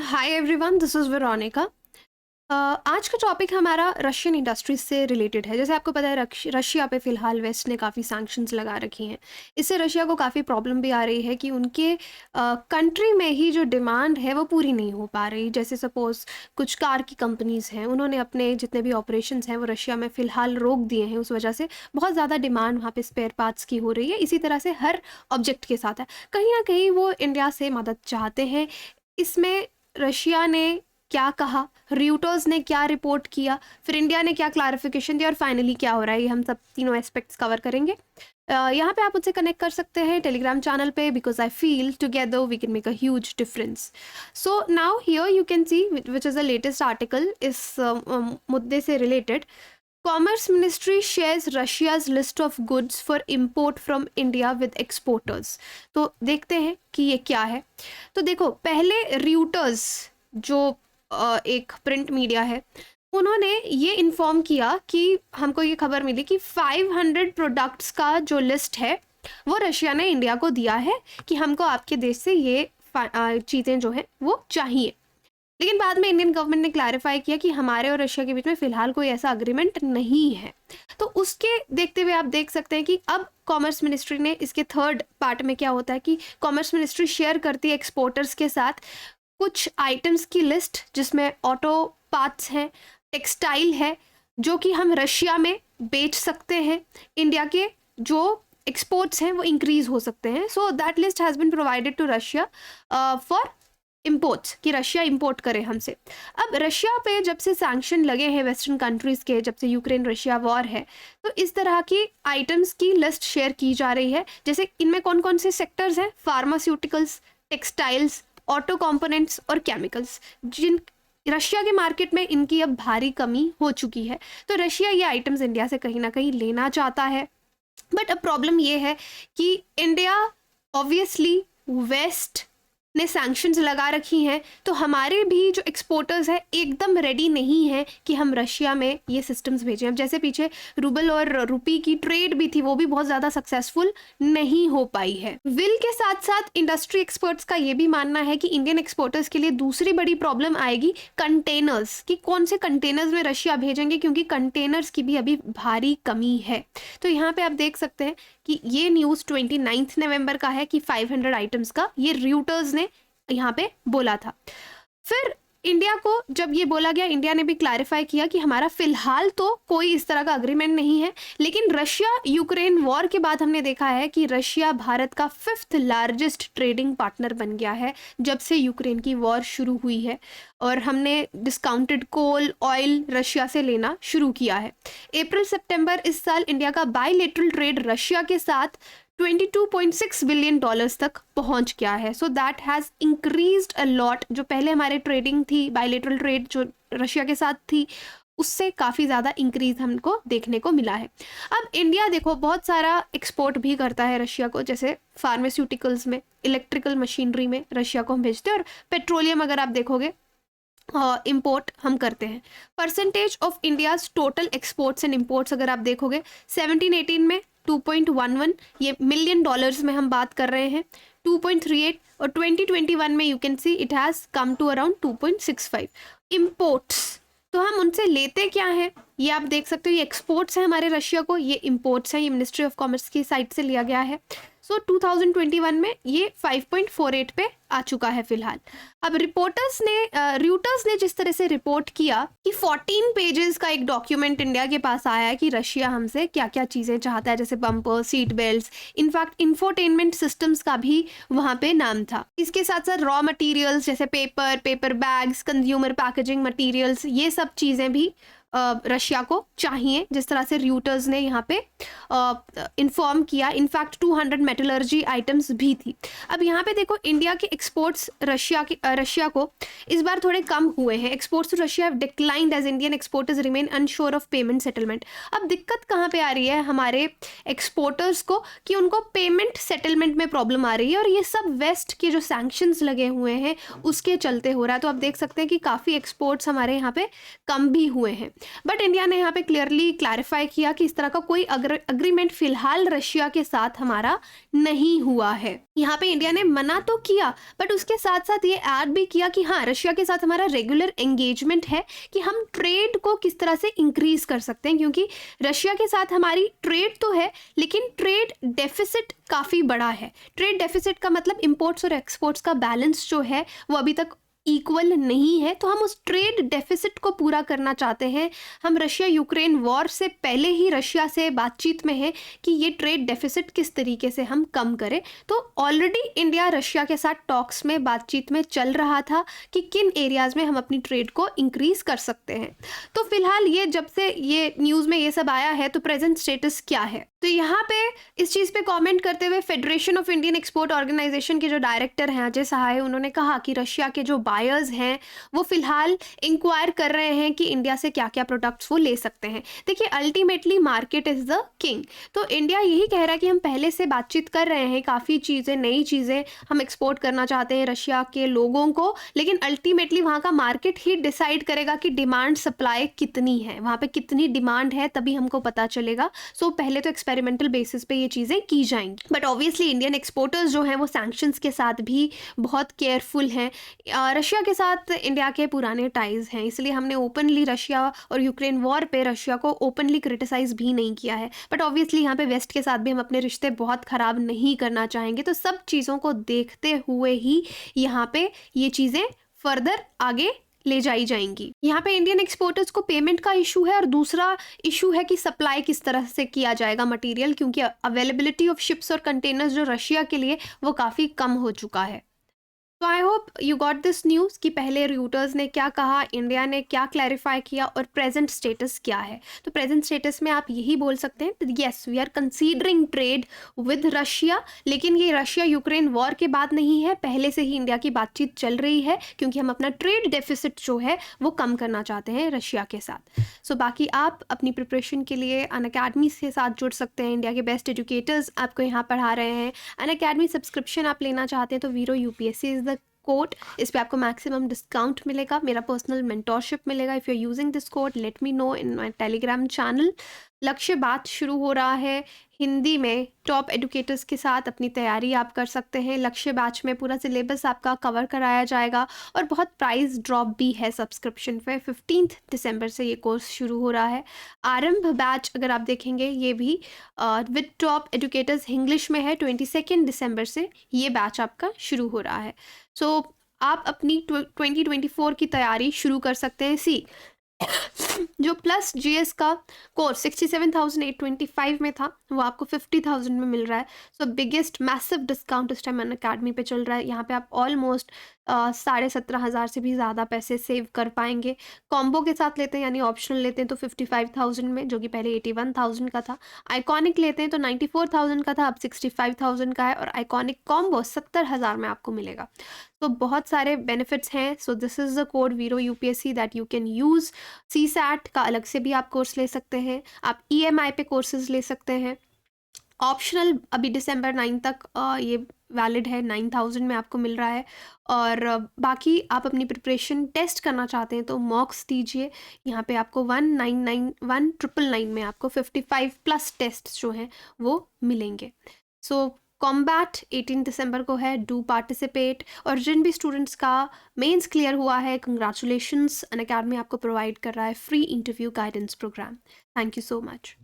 Hi everyone, this is Veronica. आज का topic हमारा रशियन इंडस्ट्रीज से रिलेटेड है। जैसे आपको पता है रशिया पे फ़िलहाल वेस्ट ने काफ़ी सैंक्शंस लगा रखी हैं। इससे रशिया को काफ़ी प्रॉब्लम भी आ रही है कि उनके कंट्री में ही जो डिमांड है वो पूरी नहीं हो पा रही। जैसे सपोज़ कुछ कार की कंपनीज़ हैं, उन्होंने अपने जितने भी ऑपरेशंस हैं वो रशिया में फ़िलहाल रोक दिए हैं। उस वजह से बहुत ज़्यादा डिमांड वहाँ पे स्पेयर पार्ट्स की हो रही है। इसी तरह से हर ऑब्जेक्ट के साथ है। कहीं न कहीं वो इंडिया से मदद चाहते हैं। इसमें रशिया ने क्या कहा, रॉयटर्स ने क्या रिपोर्ट किया, फिर इंडिया ने क्या क्लैरिफिकेशन दिया और फाइनली क्या हो रहा है, ये हम सब तीनों एस्पेक्ट्स कवर करेंगे। यहाँ पे आप मुझसे कनेक्ट कर सकते हैं टेलीग्राम चैनल पे, because I feel together we can make a huge difference. So now here you can see which is the latest article इस मुद्दे से रिलेटेड। Commerce ministry shares Russia's list of goods for import from India with exporters. तो देखते हैं कि ये क्या है। तो देखो, पहले रॉयटर्स जो एक प्रिंट मीडिया है, उन्होंने ये इन्फॉर्म किया कि हमको ये खबर मिली कि 500 प्रोडक्ट्स का जो लिस्ट है वो रशिया ने इंडिया को दिया है कि हमको आपके देश से ये चीज़ें जो हैं वो चाहिए। लेकिन बाद में इंडियन गवर्नमेंट ने क्लैरिफाई किया कि हमारे और रशिया के बीच में फ़िलहाल कोई ऐसा अग्रीमेंट नहीं है। तो उसके देखते हुए आप देख सकते हैं कि अब कॉमर्स मिनिस्ट्री ने इसके थर्ड पार्ट में क्या होता है कि कॉमर्स मिनिस्ट्री शेयर करती है एक्सपोर्टर्स के साथ कुछ आइटम्स की लिस्ट, जिसमें ऑटो पार्ट्स हैं, टेक्सटाइल है, जो कि हम रशिया में बेच सकते हैं। इंडिया के जो एक्सपोर्ट्स हैं वो इंक्रीज हो सकते हैं। So that list has been provided to Russia for imports, कि रशिया इंपोर्ट करे हमसे। अब रशिया पे जब से सैंक्शन लगे हैं वेस्टर्न कंट्रीज़ के, जब से यूक्रेन रशिया वॉर है, तो इस तरह की आइटम्स की लिस्ट शेयर की जा रही है। जैसे इनमें कौन कौन से सेक्टर्स हैं, फार्मास्यूटिकल्स, टेक्सटाइल्स, ऑटो कंपोनेंट्स और केमिकल्स, जिन रशिया के मार्केट में इनकी अब भारी कमी हो चुकी है। तो रशिया ये आइटम्स इंडिया से कहीं ना कहीं लेना चाहता है। बट अब प्रॉब्लम ये है कि इंडिया ऑब्वियसली वेस्ट ने सैंक्शंस लगा रखी हैं, तो हमारे भी जो एक्सपोर्टर्स हैं एकदम रेडी नहीं है कि हम रशिया में ये सिस्टम्स भेजें। अब जैसे पीछे रूबल और रुपी की ट्रेड भी थी, वो भी बहुत ज़्यादा सक्सेसफुल नहीं हो पाई है। विल के साथ साथ इंडस्ट्री एक्सपर्ट्स का ये भी मानना है कि इंडियन एक्सपोर्टर्स के लिए दूसरी बड़ी प्रॉब्लम आएगी कंटेनर्स की। कौन से कंटेनर्स में रशिया भेजेंगे, क्योंकि कंटेनर्स की भी अभी भारी कमी है। तो यहाँ पे आप देख सकते हैं कि ये न्यूज़ 29 नवंबर का है कि 500 आइटम्स का ये रॉयटर्स ने यहाँ पे बोला था। फिर इंडिया को जब ये बोला गया, इंडिया ने भी क्लैरिफाई किया कि हमारा फिलहाल तो कोई इस तरह का अग्रीमेंट नहीं है। लेकिन रशिया यूक्रेन वॉर के बाद हमने देखा है कि रशिया भारत का 5th लार्जेस्ट ट्रेडिंग पार्टनर बन गया है जब से यूक्रेन की वॉर शुरू हुई है, और हमने डिस्काउंटेड कोल ऑयल रशिया से लेना शुरू किया है। अप्रैल सितंबर इस साल इंडिया का बायलेटरल ट्रेड रशिया के साथ $22.6 बिलियन तक पहुंच गया है। So that has increased a lot. जो पहले हमारे ट्रेडिंग थी, बायलेटरल ट्रेड जो रशिया के साथ थी, उससे काफ़ी ज़्यादा इंक्रीज हमको देखने को मिला है। अब इंडिया देखो बहुत सारा एक्सपोर्ट भी करता है रशिया को, जैसे फार्मास्यूटिकल्स में, इलेक्ट्रिकल मशीनरी में रशिया को हम भेजते हैं, और पेट्रोलियम अगर आप देखोगे इंपोर्ट हम करते हैं। Percentage of India's total exports and imports अगर आप देखोगे 17-18 में 2.11, ये मिलियन डॉलर्स में हम बात कर रहे हैं, 2.38, और 2021 में you can see it has come to around 2.65 imports. तो हम उनसे लेते क्या हैं, ये आप देख सकते हो। ये एक्सपोर्ट्स हैं हमारे रशिया को, ये इंपोर्ट्स हैं, ये मिनिस्ट्री ऑफ कॉमर्स की साइट से लिया गया है। सो 2021 में ये 5.48 पे आ चुका है फिलहाल। अब रॉयटर्स ने जिस तरह से रिपोर्ट किया कि 14 पेजेस का एक डॉक्यूमेंट इंडिया के पास आया है कि रशिया हमसे क्या क्या चीज़ें चाहता है, जैसे bumper, seat belts, in fact infotainment systems का भी वहाँ पे नाम था। इसके साथ साथ रॉ मटेरियल्स जैसे paper bags, consumer packaging materials, ये सब चीज़ें भी रशिया को चाहिए, जिस तरह से रॉयटर्स ने यहाँ पे इन्फॉर्म किया। इनफैक्ट 200 मेटलर्जी आइटम्स भी थी। अब यहाँ पे देखो, इंडिया के एक्सपोर्ट्स रशिया को इस बार थोड़े कम हुए हैं। Exports to Russia have declined as Indian exporters remain unsure of payment settlement. अब दिक्कत कहाँ पे आ रही है हमारे एक्सपोर्टर्स को, कि उनको पेमेंट सेटलमेंट में प्रॉब्लम आ रही है, और ये सब वेस्ट के जो सैंक्शंस लगे हुए हैं उसके चलते हो रहा है। तो आप देख सकते हैं कि काफ़ी एक्सपोर्ट्स हमारे यहाँ पे कम भी हुए हैं। बट इंडिया ने यहाँ पे क्लियरली क्लैरिफाई किया कि इस तरह का कोई अग्रीमेंट फिलहाल रशिया के साथ हमारा नहीं हुआ है। यहाँ पे इंडिया ने मना तो किया, बट उसके साथ साथ ये ऐड भी किया कि हाँ, रशिया के साथ हमारा रेगुलर एंगेजमेंट है कि हम ट्रेड को किस तरह से इंक्रीज कर सकते हैं, क्योंकि रशिया के साथ हमारी ट्रेड तो है लेकिन ट्रेड डेफिसिट काफ़ी बड़ा है। ट्रेड डेफिसिट का मतलब इंपोर्ट्स और एक्सपोर्ट्स का बैलेंस जो है वो अभी तक इक्वल नहीं है, तो हम उस ट्रेड डेफिसिट को पूरा करना चाहते हैं। हम रशिया यूक्रेन वॉर से पहले ही रशिया से बातचीत में है कि ये ट्रेड डेफिसिट किस तरीके से हम कम करें। तो ऑलरेडी इंडिया रशिया के साथ टॉक्स में, बातचीत में चल रहा था कि किन एरियाज़ में हम अपनी ट्रेड को इंक्रीज कर सकते हैं। तो फिलहाल ये जब से ये न्यूज़ में ये सब आया है तो प्रेजेंट स्टेटस क्या है, तो यहाँ पे इस चीज़ पे कमेंट करते हुए Federation of Indian Export Organisation के जो डायरेक्टर हैं अजय सहाय, उन्होंने कहा कि रशिया के जो बायर्स हैं वो फिलहाल इंक्वायर कर रहे हैं कि इंडिया से क्या क्या प्रोडक्ट्स वो ले सकते हैं। देखिए, ultimately market is the king, तो इंडिया यही कह रहा है कि हम पहले से बातचीत कर रहे हैं, काफ़ी चीज़ें, नई चीज़ें हम एक्सपोर्ट करना चाहते हैं रशिया के लोगों को, लेकिन अल्टीमेटली वहाँ का मार्केट ही डिसाइड करेगा कि डिमांड सप्लाई कितनी है, वहाँ पे कितनी डिमांड है, तभी हमको पता चलेगा। सो पहले तो एक्सपेरिमेंटल बेसिस पे ये चीज़ें की जाएंगी, बट ऑब्वियसली इंडियन एक्सपोर्टर्स जो हैं वो सैंक्शंस के साथ भी बहुत केयरफुल हैं। रशिया के साथ इंडिया के पुराने टाइज हैं, इसलिए हमने ओपनली रशिया और यूक्रेन वॉर पे रशिया को ओपनली क्रिटिसाइज भी नहीं किया है, बट ऑब्वियसली यहाँ पे वेस्ट के साथ भी हम अपने रिश्ते बहुत ख़राब नहीं करना चाहेंगे। तो सब चीज़ों को देखते हुए ही यहाँ पे ये चीज़ें फर्दर आगे ले जाई जाएंगी। यहाँ पे इंडियन एक्सपोर्टर्स को पेमेंट का इशू है और दूसरा इशू है कि सप्लाई किस तरह से किया जाएगा मटेरियल, क्योंकि अवेलेबिलिटी ऑफ शिप्स और कंटेनर्स जो रशिया के लिए वो काफ़ी कम हो चुका है। तो I hope you got this news कि पहले रूटर्स ने क्या कहा, इंडिया ने क्या क्लैरिफाई किया और प्रेजेंट स्टेटस क्या है। तो प्रेजेंट स्टेटस में आप यही बोल सकते हैं, yes we are considering trade with Russia, लेकिन ये रशिया यूक्रेन वॉर के बाद नहीं है, पहले से ही इंडिया की बातचीत चल रही है, क्योंकि हम अपना ट्रेड डेफिसिट जो है वो कम करना चाहते हैं रशिया के साथ। सो बाकी आप अपनी प्रिपरेशन के लिए अनअकैडमी के साथ जुड़ सकते हैं, इंडिया के बेस्ट एजुकेटर्स आपको यहाँ पढ़ा रहे हैं। अनअकैडमी सब्सक्रिप्शन आप लेना चाहते हैं तो वीरो यूपीएससी इज़ द कोड, इस पे आपको मैक्सिमम डिस्काउंट मिलेगा, मेरा पर्सनल मेंटोरशिप मिलेगा। If you are using this code let me know in my Telegram channel. लक्ष्य बात शुरू हो रहा है हिंदी में, टॉप एडुकेटर्स के साथ अपनी तैयारी आप कर सकते हैं। लक्ष्य बैच में पूरा सिलेबस आपका कवर कराया जाएगा और बहुत प्राइस ड्रॉप भी है सब्सक्रिप्शन पे। 15 दिसंबर से ये कोर्स शुरू हो रहा है। आरंभ बैच अगर आप देखेंगे ये भी विद टॉप एडुकेटर्स इंग्लिश में है, 22 दिसंबर से ये बैच आपका शुरू हो रहा है। सो आप अपनी 2024 की तैयारी शुरू कर सकते हैं। जो प्लस जीएस का कोर्स 67,825 में था वो आपको 50,000 में मिल रहा है। सो बिगेस्ट मैसिव डिस्काउंट इस टाइम अनअकैडमी पे चल रहा है। यहाँ पे आप ऑलमोस्ट 17,500 से भी ज़्यादा पैसे सेव कर पाएंगे। कॉम्बो के साथ लेते हैं यानी ऑप्शनल लेते हैं तो 55,000 में, जो कि पहले 81,000 का था। आइकॉनिक लेते हैं तो 94,000 का था, अब 65,000 का है, और आइकॉनिक कॉम्बो 70,000 में आपको मिलेगा। तो बहुत सारे बेनिफिट्स हैं। So this is the code वीरो UPSC that you can use. CSAT का अलग से भी आप कोर्स ले सकते हैं, आप ईएमआई पे कोर्सेज ले सकते हैं। ऑप्शनल अभी दिसंबर 9 तक ये वैलिड है, 9,000 में आपको मिल रहा है। और बाकी आप अपनी प्रिपरेशन टेस्ट करना चाहते हैं तो मॉक्स दीजिए, यहाँ पे आपको 1,991,999 में आपको 55 प्लस टेस्ट जो हैं वो मिलेंगे। सो कॉम्बैट 18 दिसंबर को है, डू पार्टिसिपेट। और जिन भी स्टूडेंट्स का मेंस क्लियर हुआ है, कंग्रेचुलेशंस, अनअकैडमी आपको प्रोवाइड कर रहा है free interview guidance programme. Thank you so much.